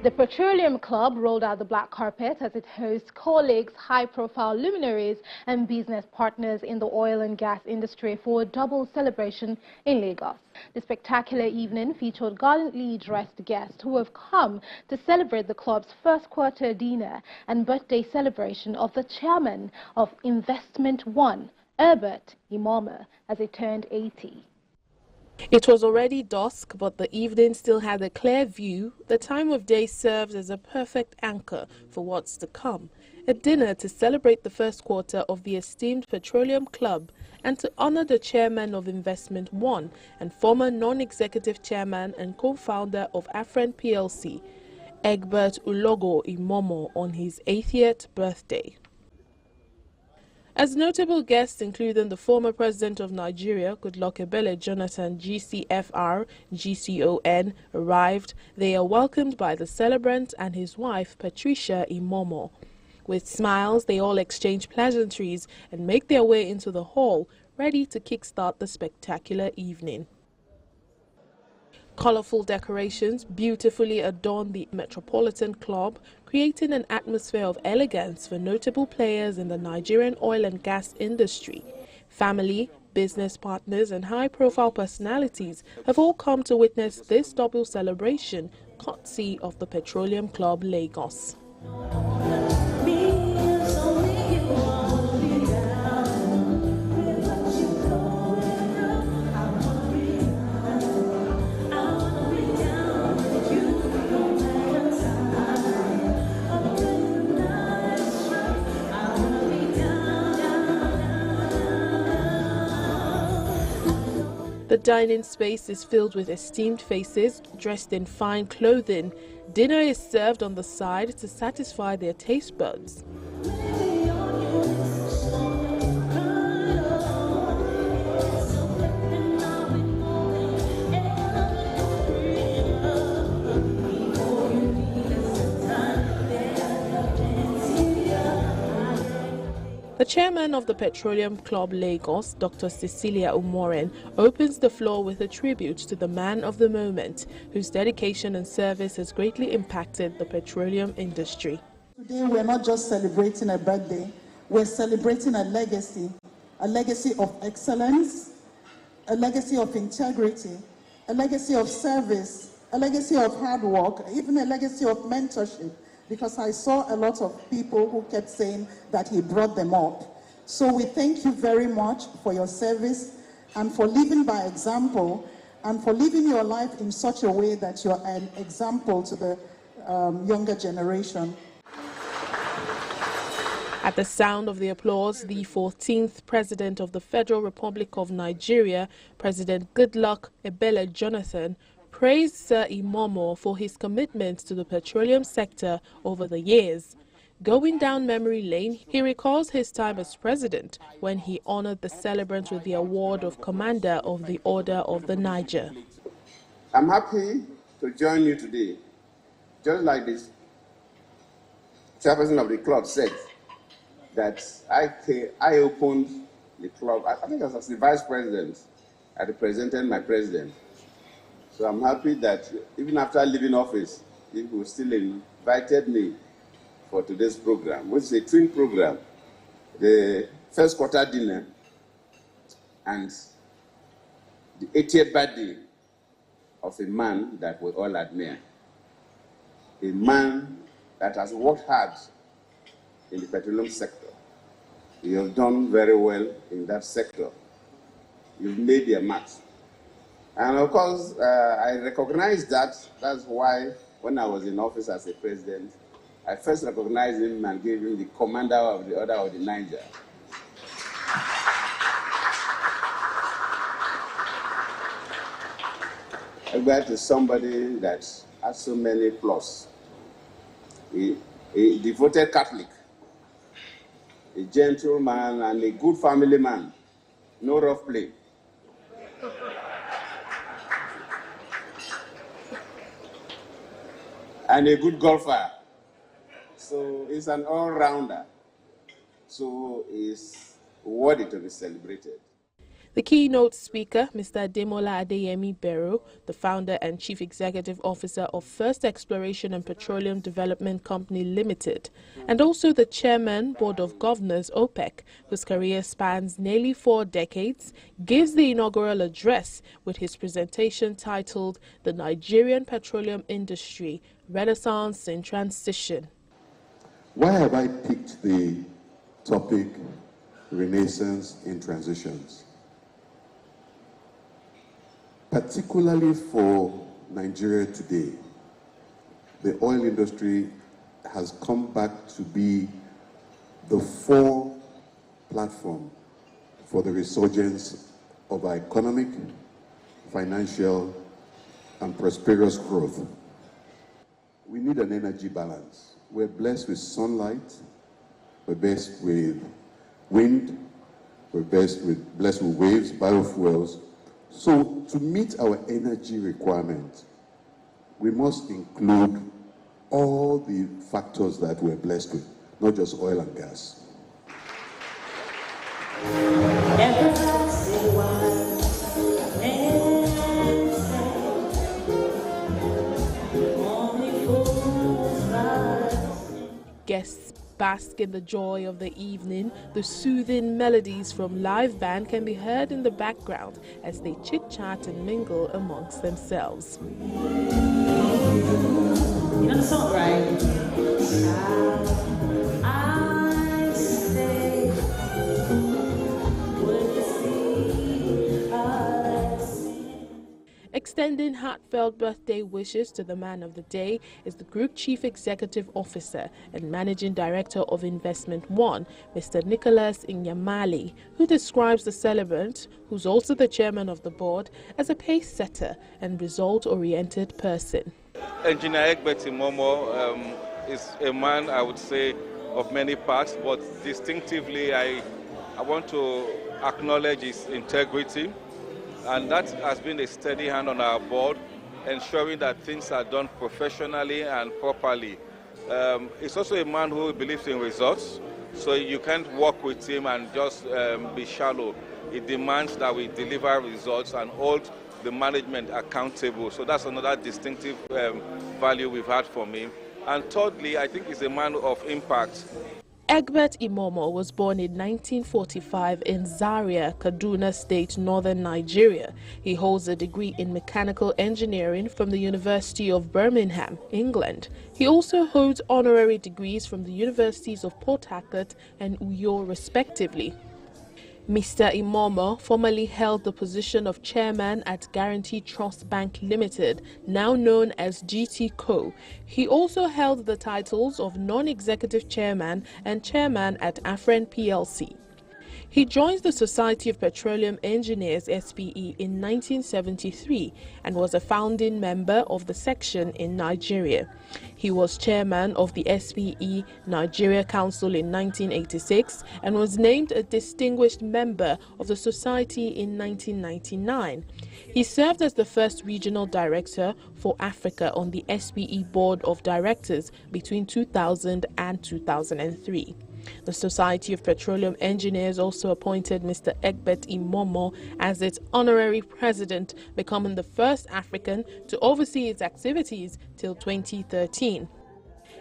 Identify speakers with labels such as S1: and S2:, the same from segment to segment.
S1: The Petroleum Club rolled out the black carpet as it hosts colleagues, high-profile luminaries and business partners in the oil and gas industry for a double celebration in Lagos. The spectacular evening featured gallantly dressed guests who have come to celebrate the club's first quarter dinner and birthday celebration of the chairman of Investment One, Egbert, Imomoh, as he turned 80.
S2: It was already dusk, but the evening still had a clear view. The time of day serves as a perfect anchor for what's to come. A dinner to celebrate the first quarter of the esteemed Petroleum Club and to honor the chairman of Investment One and former non-executive chairman and co-founder of Afren PLC, Egbert Imomoh, on his 80th birthday. As notable guests, including the former president of Nigeria, Goodluck Ebele Jonathan, GCFR, GCON, arrived, they are welcomed by the celebrant and his wife, Patricia Imomoh. With smiles, they all exchange pleasantries and make their way into the hall, ready to kickstart the spectacular evening. Colorful decorations beautifully adorn the Metropolitan Club, creating an atmosphere of elegance for notable players in the Nigerian oil and gas industry. Family, business partners and high-profile personalities have all come to witness this double celebration, courtesy of the Petroleum Club Lagos. The dining space is filled with esteemed faces dressed in fine clothing. Dinner is served on the side to satisfy their taste buds. The chairman of the Petroleum Club Lagos, Dr. Cecilia Umoren, opens the floor with a tribute to the man of the moment, whose dedication and service has greatly impacted the petroleum industry.
S3: Today we're not just celebrating a birthday, we're celebrating a legacy of excellence, a legacy of integrity, a legacy of service, a legacy of hard work, even a legacy of mentorship. Because I saw a lot of people who kept saying that he brought them up. So we thank you very much for your service and for living by example and for living your life in such a way that you're an example to the younger generation.
S2: At the sound of the applause, the 14th President of the Federal Republic of Nigeria, President Goodluck Ebele Jonathan, praised Sir Imomoh for his commitment to the petroleum sector over the years. Going down memory lane, he recalls his time as president when he honored the celebrant with the award of Commander of the Order of the Niger.
S4: I'm happy to join you today. Just like this chairperson of the club said, that I opened the club, I think as the vice president, I represented my president. So I'm happy that even after leaving office, people still invited me for today's program, which is a twin program, the first quarter dinner and the 80th birthday of a man that we all admire. A man that has worked hard in the petroleum sector. You have done very well in that sector. You've made your mark. And of course, I recognize that. That's why when I was in office as a president, I first recognized him and gave him the Commander of the Order of the Niger. Egbert is somebody that has so many plus. A devoted Catholic, a gentleman and a good family man, no rough play. And a good golfer. So he's an all-rounder. So he's worthy to be celebrated.
S2: The keynote speaker, Mr. Ademola Adeyemi Bero, the founder and chief executive officer of First Exploration and Petroleum Development Company Limited, and also the chairman, Board of Governors, OPEC, whose career spans nearly 4 decades, gives the inaugural address with his presentation titled The Nigerian Petroleum Industry, Renaissance in Transition.
S5: Why have I picked the topic Renaissance in Transitions? Particularly for Nigeria today, the oil industry has come back to be the core platform for the resurgence of our economic, financial, and prosperous growth. We need an energy balance. We're blessed with sunlight, we're blessed with wind, we're blessed with waves, biofuels. So to meet our energy requirements, we must include all the factors that we're blessed with, not just oil and gas.
S2: Guests bask in the joy of the evening. The soothing melodies from live band can be heard in the background as they chit-chat and mingle amongst themselves.
S6: You know the song, right? I stay when you see us.
S2: Extending heartfelt birthday wishes to the man of the day is the Group Chief Executive Officer and Managing Director of Investment One, Mr. Nicholas Inyamali, who describes the celebrant, who's also the chairman of the board, as a pace-setter and result-oriented person.
S7: Engineer Egbert Imomoh is a man, I would say, of many parts, but distinctively I want to acknowledge his integrity. And that has been a steady hand on our board, ensuring that things are done professionally and properly. He's also a man who believes in results, so you can't work with him and just be shallow. It demands that we deliver results and hold the management accountable. So that's another distinctive value we've had from him. And thirdly, I think he's a man of impact.
S2: Egbert Imomoh was born in 1945 in Zaria, Kaduna State, northern Nigeria. He holds a degree in mechanical engineering from the University of Birmingham, England. He also holds honorary degrees from the Universities of Port Harcourt and Uyo, respectively. Mr. Imomoh formerly held the position of chairman at Guarantee Trust Bank Limited, now known as GT Co. He also held the titles of non-executive chairman and chairman at Afren PLC. He joined the Society of Petroleum Engineers (SPE) in 1973 and was a founding member of the section in Nigeria. He was chairman of the SPE Nigeria Council in 1986 and was named a distinguished member of the society in 1999. He served as the first regional director for Africa on the SPE Board of Directors between 2000 and 2003. The Society of Petroleum Engineers also appointed Mr. Egbert Imomoh as its honorary president, becoming the first African to oversee its activities till 2013.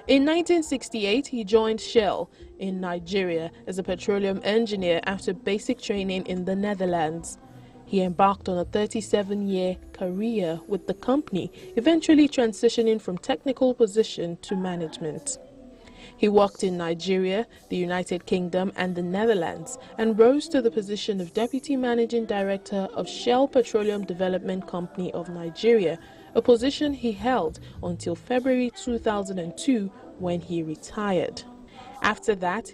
S2: In 1968, he joined Shell in Nigeria as a petroleum engineer after basic training in the Netherlands. He embarked on a 37-year career with the company, eventually transitioning from technical position to management. He worked in Nigeria, the United Kingdom and the Netherlands and rose to the position of Deputy Managing Director of Shell Petroleum Development Company of Nigeria, a position he held until February 2002 when he retired. After that,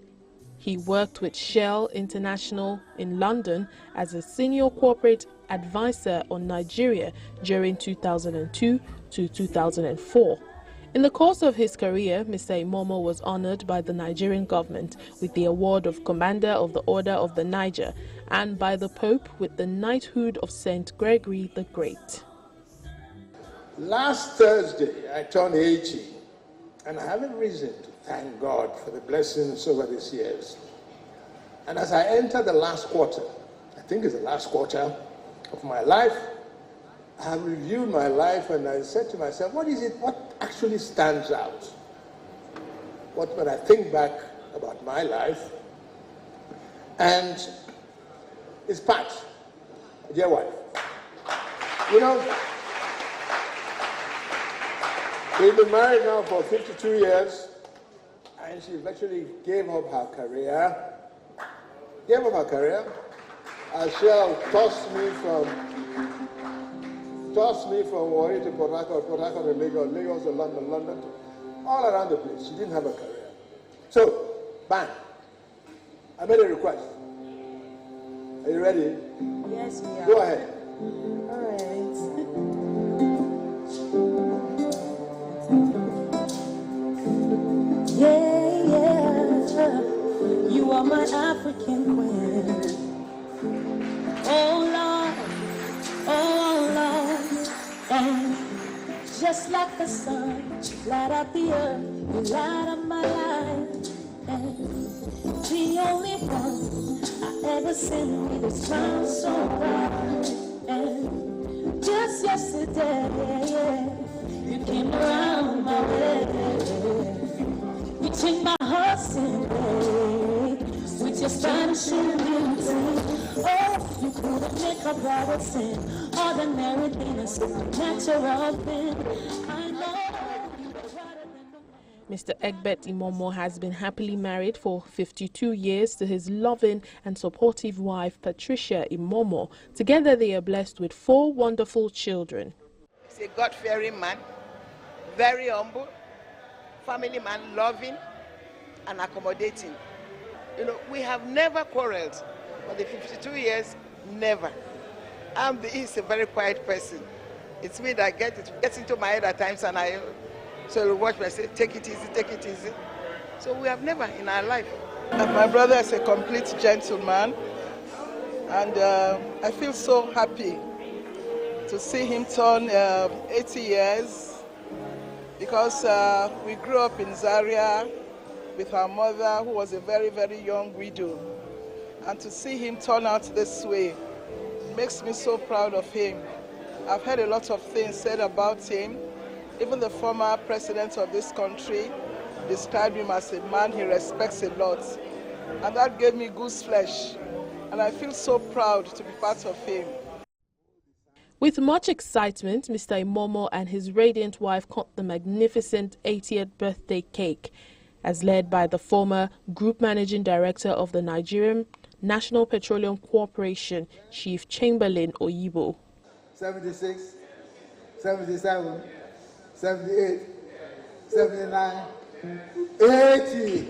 S2: he worked with Shell International in London as a senior corporate advisor on Nigeria during 2002 to 2004. In the course of his career, Mr. Imomoh was honored by the Nigerian government with the award of Commander of the Order of the Niger and by the Pope with the Knighthood of St. Gregory the Great.
S8: Last Thursday, I turned 80, and I have a reason to thank God for the blessings over these years. And as I enter the last quarter, I think it's the last quarter of my life. I have reviewed my life and I said to myself, what actually stands out? When I think back about my life, and it's Pat, my dear wife. You know, we've been married now for 52 years, and she virtually gave up her career. Shell tossed me from Warri to Port Harcourt, Port Harcourt to Lagos, Lagos to London, London to all around the place. She didn't have a career. So, bang, I made a request. Are you ready?
S6: Yes, we are.
S8: Go ahead.
S6: All right. Yeah, you are my African queen. Oh Lord, and just like the sun, light up the earth, you light up my life. And the only one I ever seen with a smile so bright. And just yesterday, you came around my way. You changed my heart in ways with your astonishing beauty. Oh, you couldn't make a brother sin. Ordinary thing is natural thing. I know.
S2: Mr. Egbert Imomoh has been happily married for 52 years to his loving and supportive wife, Patricia Imomoh. Together they are blessed with 4 wonderful children.
S9: He's a God-fearing man, very humble, family man, loving and accommodating. You know, we have never quarreled for the 52 years, never. He's a very quiet person. It's me that gets into my head at times, and I watch me, I say, take it easy, take it easy. So we have never in our life.
S10: My brother is a complete gentleman, and I feel so happy to see him turn 80 years, because we grew up in Zaria with our mother, who was a very, very young widow. And to see him turn out this way makes me so proud of him. I've heard a lot of things said about him. Even the former president of this country described him as a man he respects a lot. And that gave me goose flesh. And I feel so proud to be part of him.
S2: With much excitement, Mr. Imomoh and his radiant wife cut the magnificent 80th birthday cake, as led by the former Group Managing Director of the Nigerian National Petroleum Corporation, Chief Chamberlain Oyibo.
S11: 76, 77, 78, 79, 80.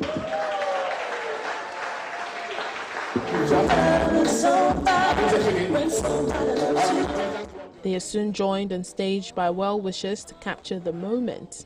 S2: They are soon joined on stage by well-wishers to capture the moment.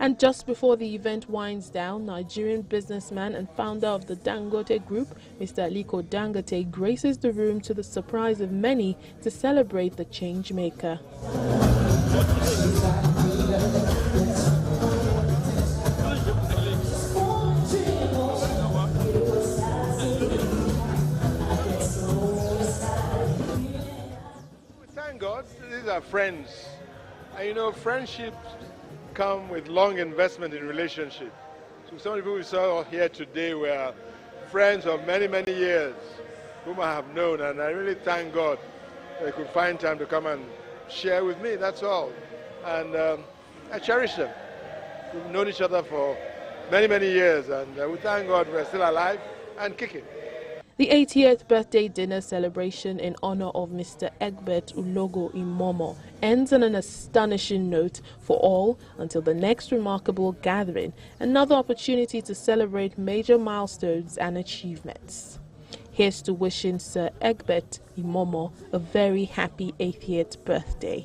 S2: And just before the event winds down, Nigerian businessman and founder of the Dangote Group, Mr. Aliko Dangote, graces the room to the surprise of many to celebrate the change maker.
S8: Thank God, these are friends. And you know, friendships come with long investment in relationship. So some of the people we saw here today were friends of many, many years whom I have known, and I really thank God they could find time to come and share with me, that's all. And I cherish them. We've known each other for many, many years, and we thank God we're still alive and kicking.
S2: The 80th birthday dinner celebration in honor of Mr. Egbert Imomoh ends on an astonishing note for all until the next remarkable gathering, another opportunity to celebrate major milestones and achievements. Here's to wishing Sir Egbert Imomoh a very happy 80th birthday.